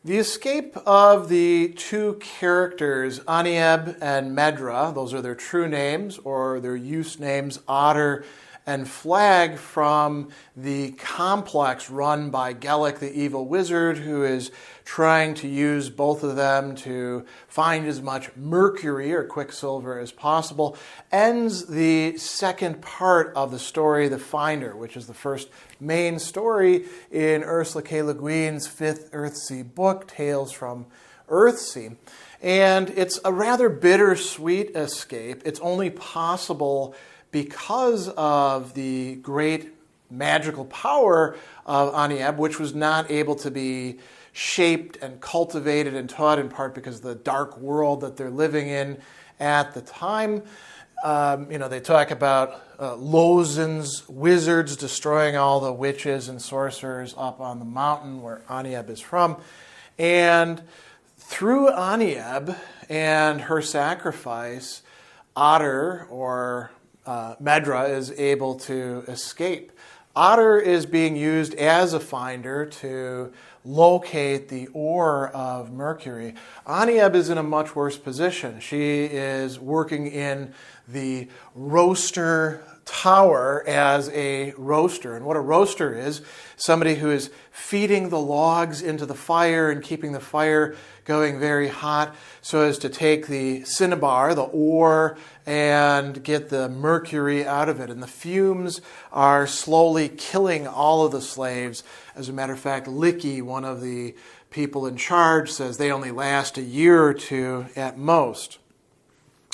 The escape of the two characters, Anieb and Medra, those are their true names, or their use names, Otter and Flag, from the complex run by Gelluk, the evil wizard, who is trying to use both of them to find as much mercury or quicksilver as possible, ends the second part of the story, The Finder, which is the first main story in Ursula K. Leguin's fifth Earthsea book, Tales from Earthsea. And it's a rather bittersweet escape. It's only possible because of the great magical power of Anieb, which was not able to be shaped and cultivated and taught, in part because of the dark world that they're living in at the time. They talk about Lozen's wizards destroying all the witches and sorcerers up on the mountain where Anieb is from. And through Anieb and her sacrifice, Otter, or Medra, is able to escape. Otter is being used as a finder to locate the ore of mercury. Anieb is in a much worse position. She is working in the roaster tower as a roaster. And what a roaster is, somebody who is feeding the logs into the fire and keeping the fire going very hot so as to take the cinnabar, the ore, and get the mercury out of it. And the fumes are slowly killing all of the slaves. As a matter of fact, Leguin, one of the people in charge, says they only last a year or two at most.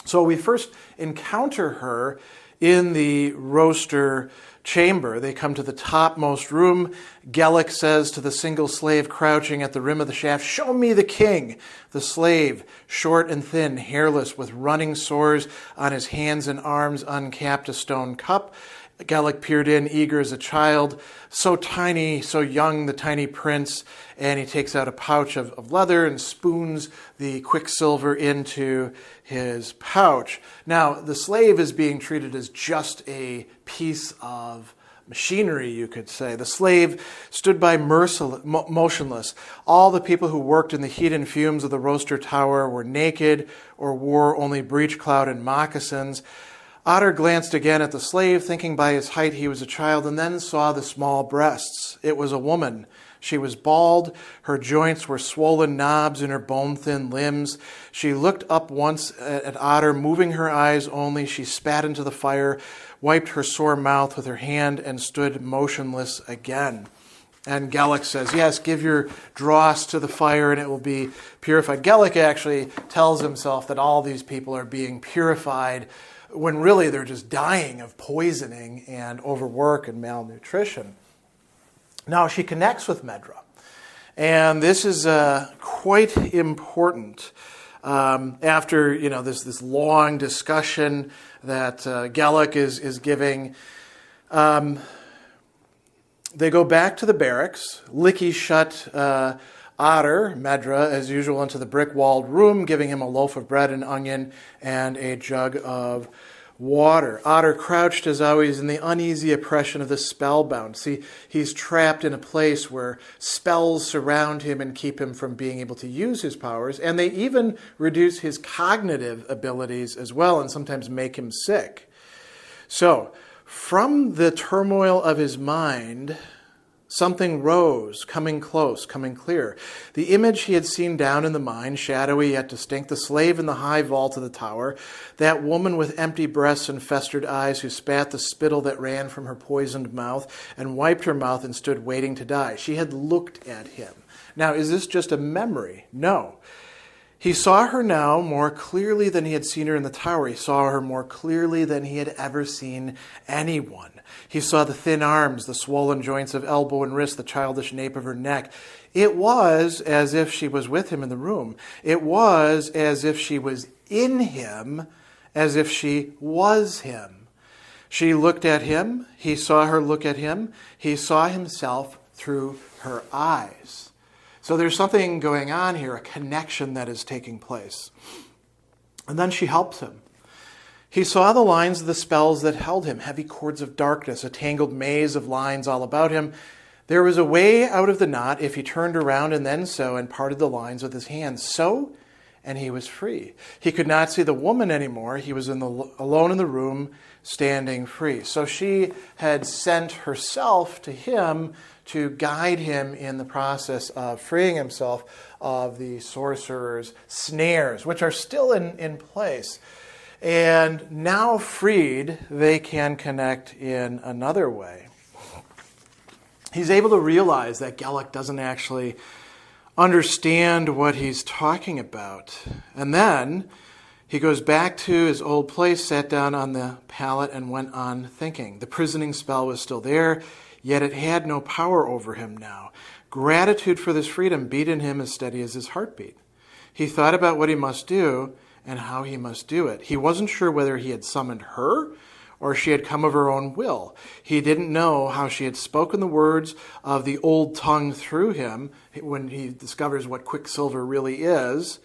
So we first encounter her in the roaster chamber. They come to the topmost room. Gelluk says to the single slave crouching at the rim of the shaft, "Show me the king." The slave, short and thin, hairless, with running sores on his hands and arms, uncapped a stone cup. Gelluk peered in, eager as a child, so tiny, so young, the tiny prince, and he takes out a pouch of leather and spoons the quicksilver into his pouch. Now, the slave is being treated as just a piece of machinery, you could say. The slave stood by motionless. All the people who worked in the heat and fumes of the roaster tower were naked or wore only breechclout and moccasins. Otter glanced again at the slave, thinking by his height he was a child, and then saw the small breasts. It was a woman. She was bald. Her joints were swollen knobs in her bone-thin limbs. She looked up once at Otter, moving her eyes only. She spat into the fire, wiped her sore mouth with her hand, and stood motionless again. And Gelluk says, "Yes, give your dross to the fire and it will be purified." Gelluk actually tells himself that all these people are being purified when really they're just dying of poisoning and overwork and malnutrition. Now, she connects with Medra, and this is quite important. After this long discussion that Gelluk is giving, they go back to the barracks. Leguin shut Otter, Medra, as usual, into the brick-walled room, giving him a loaf of bread, an onion, and a jug of water. Otter crouched as always in the uneasy oppression of the spellbound. See, he's trapped in a place where spells surround him and keep him from being able to use his powers, and they even reduce his cognitive abilities as well and sometimes make him sick. So, from the turmoil of his mind, something rose, coming close, coming clear. The image he had seen down in the mine, shadowy yet distinct, the slave in the high vault of the tower, that woman with empty breasts and festered eyes who spat the spittle that ran from her poisoned mouth and wiped her mouth and stood waiting to die. She had looked at him. Now, is this just a memory? No. He saw her now more clearly than he had seen her in the tower. He saw her more clearly than he had ever seen anyone. He saw the thin arms, the swollen joints of elbow and wrist, the childish nape of her neck. It was as if she was with him in the room. It was as if she was in him, as if she was him. She looked at him. He saw her look at him. He saw himself through her eyes. So there's something going on here, a connection that is taking place. And then she helps him. He saw the lines of the spells that held him, heavy cords of darkness, a tangled maze of lines all about him. There was a way out of the knot if he turned around and then so and parted the lines with his hands. So, and he was free. He could not see the woman anymore. He was alone in the room, standing free. So she had sent herself to him to guide him in the process of freeing himself of the sorcerer's snares, which are still in place. And now freed, they can connect in another way. He's able to realize that Gelluk doesn't actually understand what he's talking about. And then he goes back to his old place, sat down on the pallet, and went on thinking. The prisoning spell was still there, yet it had no power over him now. Gratitude for this freedom beat in him as steady as his heartbeat. He thought about what he must do and how he must do it. He wasn't sure whether he had summoned her or she had come of her own will. He didn't know how she had spoken the words of the old tongue through him when he discovers what Quicksilver really is.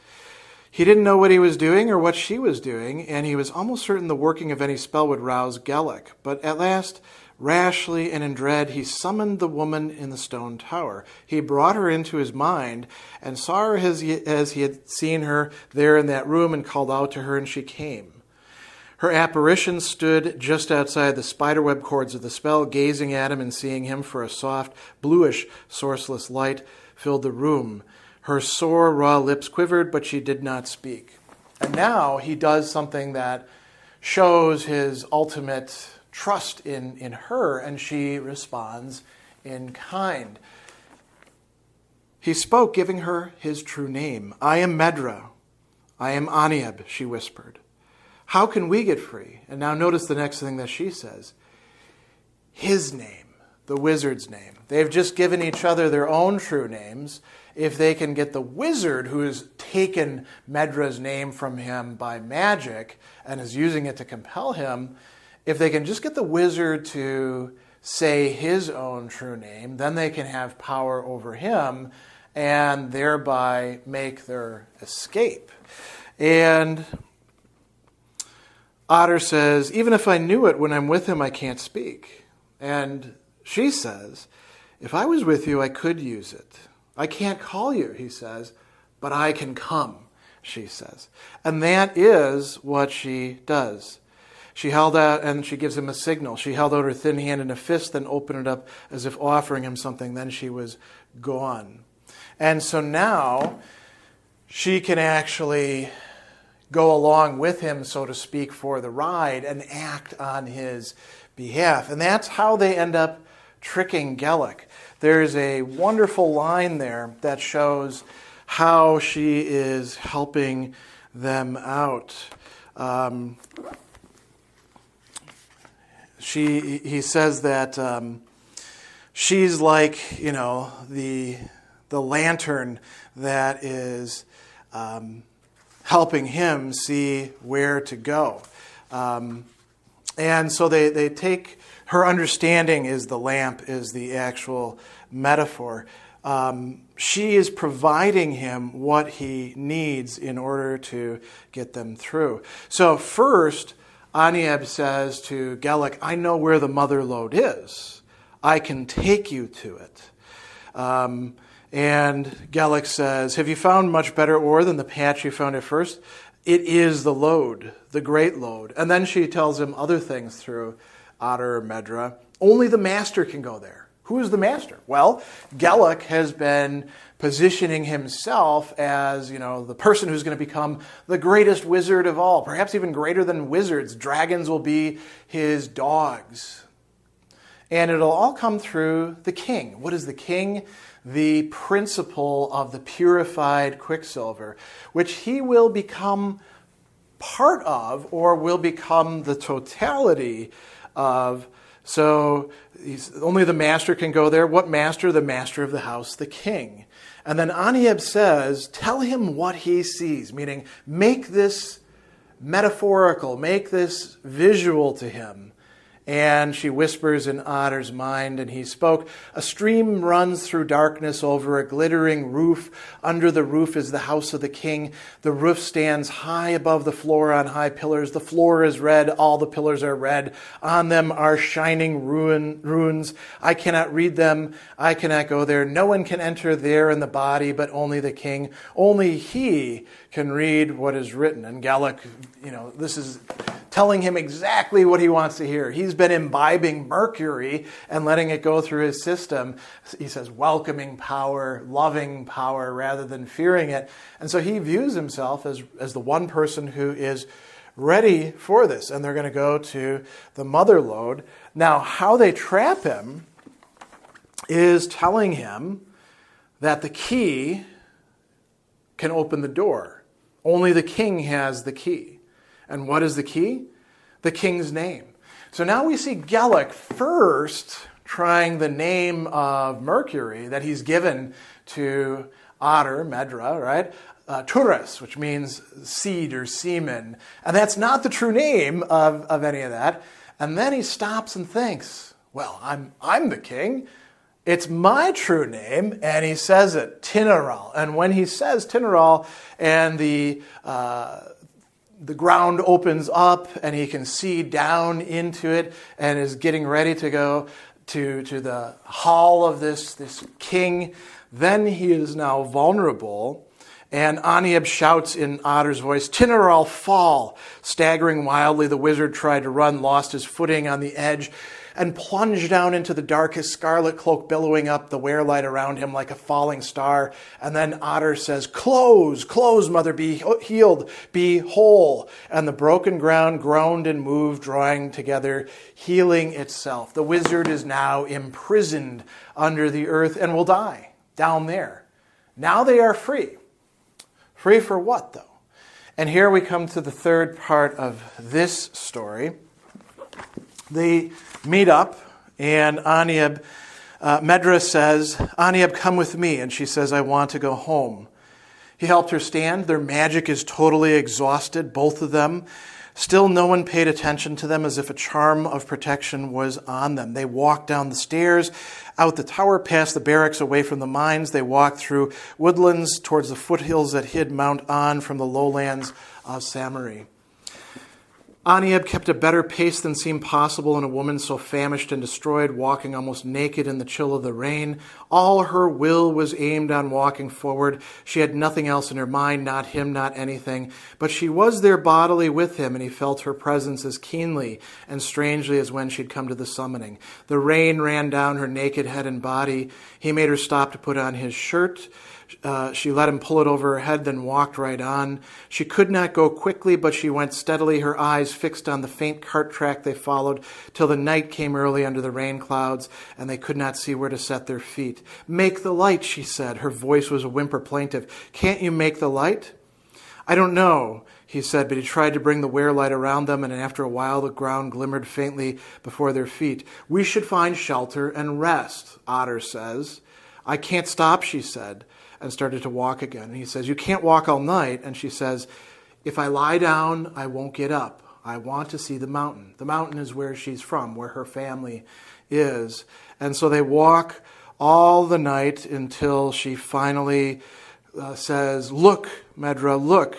He didn't know what he was doing or what she was doing, and he was almost certain the working of any spell would rouse Gelluk. But at last, rashly and in dread, he summoned the woman in the stone tower. He brought her into his mind and saw her as he had seen her there in that room and called out to her, and she came. Her apparition stood just outside the spiderweb cords of the spell, gazing at him and seeing him, for a soft, bluish, sourceless light filled the room. Her sore, raw lips quivered, but she did not speak. And now he does something that shows his ultimate trust in her, and she responds in kind. He spoke, giving her his true name. "I am Medra. I am Anieb," she whispered. "How can we get free?" And now notice the next thing that she says. His name, the wizard's name. They've just given each other their own true names. If they can get the wizard, who has taken Medra's name from him by magic and is using it to compel him, if they can just get the wizard to say his own true name, then they can have power over him and thereby make their escape. And Otter says, "Even if I knew it, when I'm with him, I can't speak." And she says, "If I was with you, I could use it. I can't call you," he says, "but I can come," she says. And that is what she does. She held out, and she gives him a signal. She held out her thin hand in a fist, then opened it up as if offering him something. Then she was gone. And so now she can actually go along with him, so to speak, for the ride and act on his behalf. And that's how they end up tricking Gelluk. There's a wonderful line there that shows how she is helping them out. He says that she's like, the lantern that is helping him see where to go. And so they take, her understanding is the lamp, is the actual metaphor. She is providing him what he needs in order to get them through. So first, Anieb says to Gelluk, "I know where the mother lode is. I can take you to it." And Gelluk says, "Have you found much better ore than the patch you found at first?" "It is the lode, the great lode." And then she tells him other things through Otter or Medra. Only the master can go there. Who is the master? Well, Gelluk has been positioning himself as, the person who's going to become the greatest wizard of all, perhaps even greater than wizards. Dragons will be his dogs. And it'll all come through the king. What is the king? The principle of the purified Quicksilver, which he will become part of, or will become the totality of. So only the master can go there. What master? The master of the house, the king. And then Anieb says, tell him what he sees, meaning make this metaphorical, make this visual to him. And she whispers in Otter's mind, and he spoke, "A stream runs through darkness over a glittering roof. Under the roof is the house of the king. The roof stands high above the floor on high pillars. The floor is red, all the pillars are red. On them are shining runes. I cannot read them. I cannot go there. No one can enter there in the body, but only the king. Only he can read what is written." And Gelluk, this is telling him exactly what he wants to hear. He's been imbibing mercury and letting it go through his system. He says welcoming power, loving power rather than fearing it. And so he views himself as the one person who is ready for this. And they're going to go to the mother lode. Now, how they trap him is telling him that the key can open the door. Only the king has the key. And what is the key? The king's name. So now we see Gelluk first trying the name of Mercury that he's given to Otter, Medra, right? Turis, which means seed or semen. And that's not the true name of any of that. And then he stops and thinks, well, I'm the king. It's my true name. And he says it, Tinneral. And when he says Tinneral and the ground opens up and he can see down into it and is getting ready to go to the hall of this king, then he is now vulnerable. And Anieb shouts in Otter's voice, "Tinneral, fall!" Staggering wildly, the wizard tried to run, lost his footing on the edge, and plunged down into the dark, his scarlet cloak billowing up the wear-light around him like a falling star. And then Otter says, "Close, close, mother, be healed, be whole." And the broken ground groaned and moved, drawing together, healing itself. The wizard is now imprisoned under the earth and will die down there. Now they are free. Free for what, though? And here we come to the third part of this story. They meet up, and Medra says, "Anieb, come with me." And she says, "I want to go home." He helped her stand. Their magic is totally exhausted, both of them. Still, no one paid attention to them, as if a charm of protection was on them. They walked down the stairs, out the tower, past the barracks, away from the mines. They walked through woodlands towards the foothills that hid Mount On from the lowlands of Samari. Anieb kept a better pace than seemed possible in a woman so famished and destroyed, walking almost naked in the chill of the rain. All her will was aimed on walking forward. She had nothing else in her mind, not him, not anything. But she was there bodily with him, and he felt her presence as keenly and strangely as when she'd come to the summoning. The rain ran down her naked head and body. He made her stop to put on his shirt. She let him pull it over her head, then walked right on. She could not go quickly, but she went steadily, her eyes fixed on the faint cart track they followed, till the night came early under the rain clouds, and they could not see where to set their feet. "Make the light," she said. Her voice was a whimper plaintive. "Can't you make the light?" "I don't know," he said, but he tried to bring the wear-light around them, and after a while the ground glimmered faintly before their feet. "We should find shelter and rest," Otter says. "I can't stop," she said, and started to walk again. And he says, "You can't walk all night." And she says, "If I lie down, I won't get up. I want to see the mountain." The mountain is where she's from, where her family is. And so they walk all the night until she finally says, "Look, Medra, look."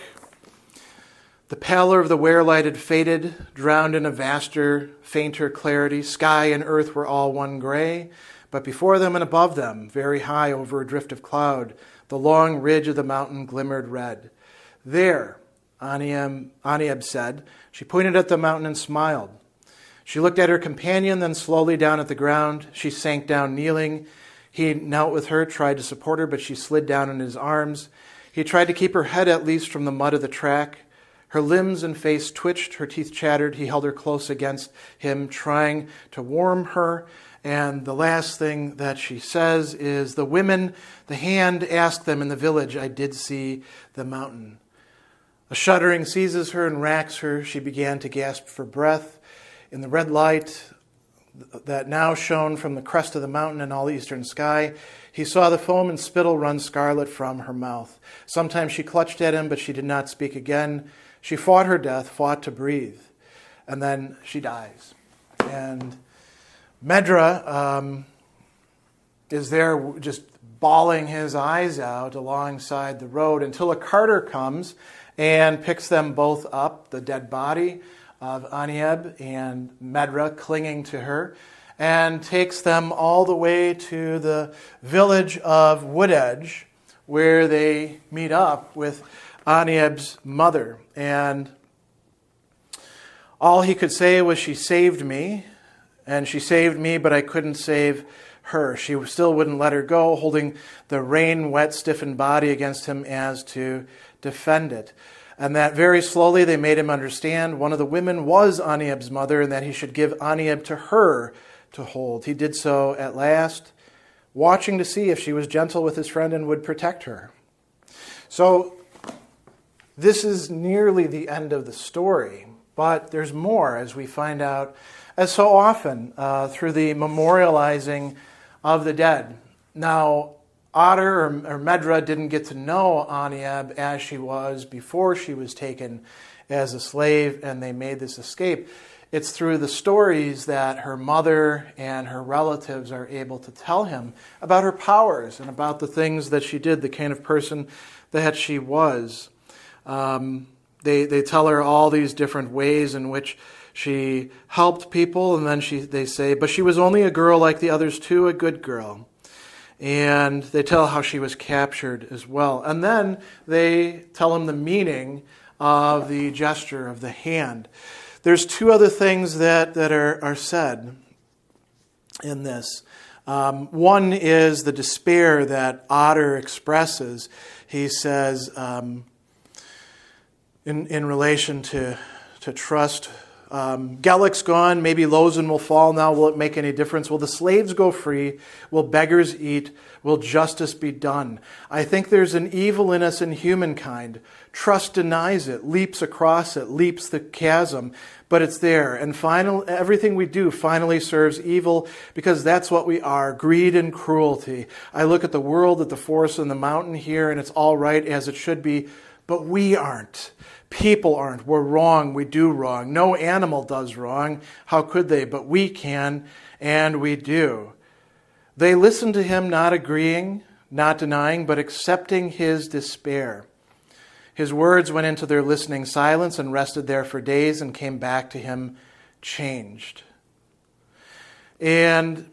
The pallor of the wear-light had faded, drowned in a vaster, fainter clarity. Sky and earth were all one gray. But before them and above them, very high over a drift of cloud, the long ridge of the mountain glimmered red. "There," Anieb said. She pointed at the mountain and smiled. She looked at her companion, then slowly down at the ground. She sank down kneeling. He knelt with her, tried to support her, but she slid down in his arms. He tried to keep her head at least from the mud of the track. Her limbs and face twitched, her teeth chattered. He held her close against him, trying to warm her. And the last thing that she says is, "The women, the hand asked them in the village, I did see the mountain." A shuddering seizes her and racks her. She began to gasp for breath. In the red light that now shone from the crest of the mountain and all the eastern sky, he saw the foam and spittle run scarlet from her mouth. Sometimes she clutched at him, but she did not speak again. She fought her death, fought to breathe. And then she dies. And Medra is there just bawling his eyes out alongside the road until a carter comes and picks them both up, the dead body of Anieb and Medra clinging to her, and takes them all the way to the village of Woodedge, where they meet up with Anieb's mother. And all he could say was, "She saved me, and she saved me, but I couldn't save her." She still wouldn't let her go, holding the rain-wet, stiffened body against him as to defend it. And that very slowly they made him understand one of the women was Anieb's mother, and that he should give Anieb to her to hold. He did so at last, watching to see if she was gentle with his friend and would protect her. So this is nearly the end of the story, but there's more, as we find out, as so often, through the memorializing of the dead. Now, Otter or Medra didn't get to know Anieb as she was before she was taken as a slave and they made this escape. It's through the stories that her mother and her relatives are able to tell him about her powers and about the things that she did, the kind of person that she was. They tell her all these different ways in which she helped people, and then they say, but she was only a girl like the others too, a good girl. And they tell how she was captured as well. And then they tell him the meaning of the gesture of the hand. There's two other things that are said in this. One is the despair that Otter expresses. He says, in relation to trust, Gelluk's gone, maybe Leguin will fall now, will it make any difference? Will the slaves go free? Will beggars eat? Will justice be done? I think there's an evil in us in humankind. Trust denies it, leaps across it, leaps the chasm, but it's there. And everything we do finally serves evil because that's what we are, greed and cruelty. I look at the world, at the forest and the mountain here, and it's all right as it should be, but we aren't. People aren't. We're wrong. We do wrong. No animal does wrong. How could they? But we can, and we do. They listened to him, not agreeing, not denying, but accepting his despair. His words went into their listening silence and rested there for days and came back to him changed. And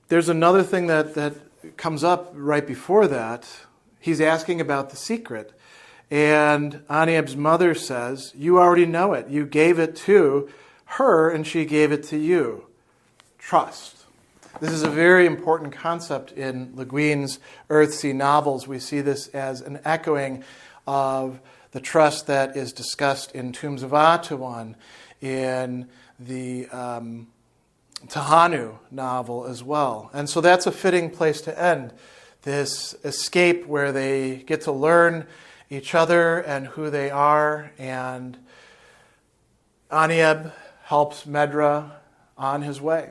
there's another thing that comes up right before that. He's asking about the secret. And Anieb's mother says, you already know it. You gave it to her and she gave it to you. Trust. This is a very important concept in Leguin's Earthsea novels. We see this as an echoing of the trust that is discussed in Tombs of Atuan, in the Tahanu novel as well. And so that's a fitting place to end this escape where they get to learn each other and who they are, and Anieb helps Medra on his way.